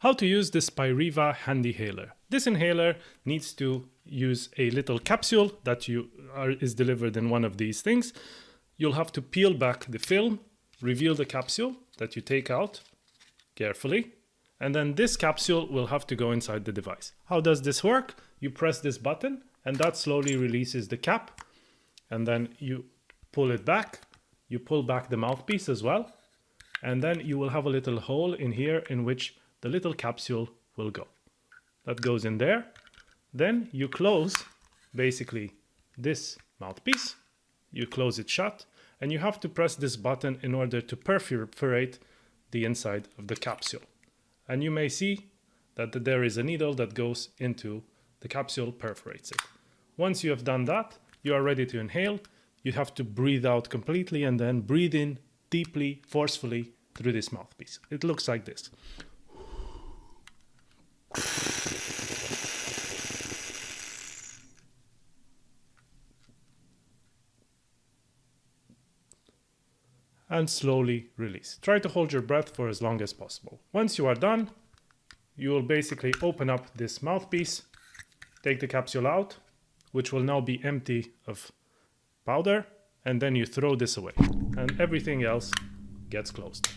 How to use the Spiriva HandiHaler. This inhaler needs to use a little capsule that is delivered in one of these things. You'll have to peel back the film, reveal the capsule that you take out carefully, and then this capsule will have to go inside the device. How does this work? You press this button and that slowly releases the cap, and then you pull it back. You pull back the mouthpiece as well, and then you will have a little hole in here in which the little capsule will go. That goes in there. Then you close basically this mouthpiece. You close it shut, and you have to press this button in order to perforate the inside of the capsule. And you may see that there is a needle that goes into the capsule, perforates it. Once you have done that, you are ready to inhale. You have to breathe out completely and then breathe in deeply, forcefully through this mouthpiece. It looks like this. And slowly release. Try to hold your breath for as long as possible. Once you are done, you will basically open up this mouthpiece, take the capsule out, which will now be empty of powder, and then you throw this away, and everything else gets closed.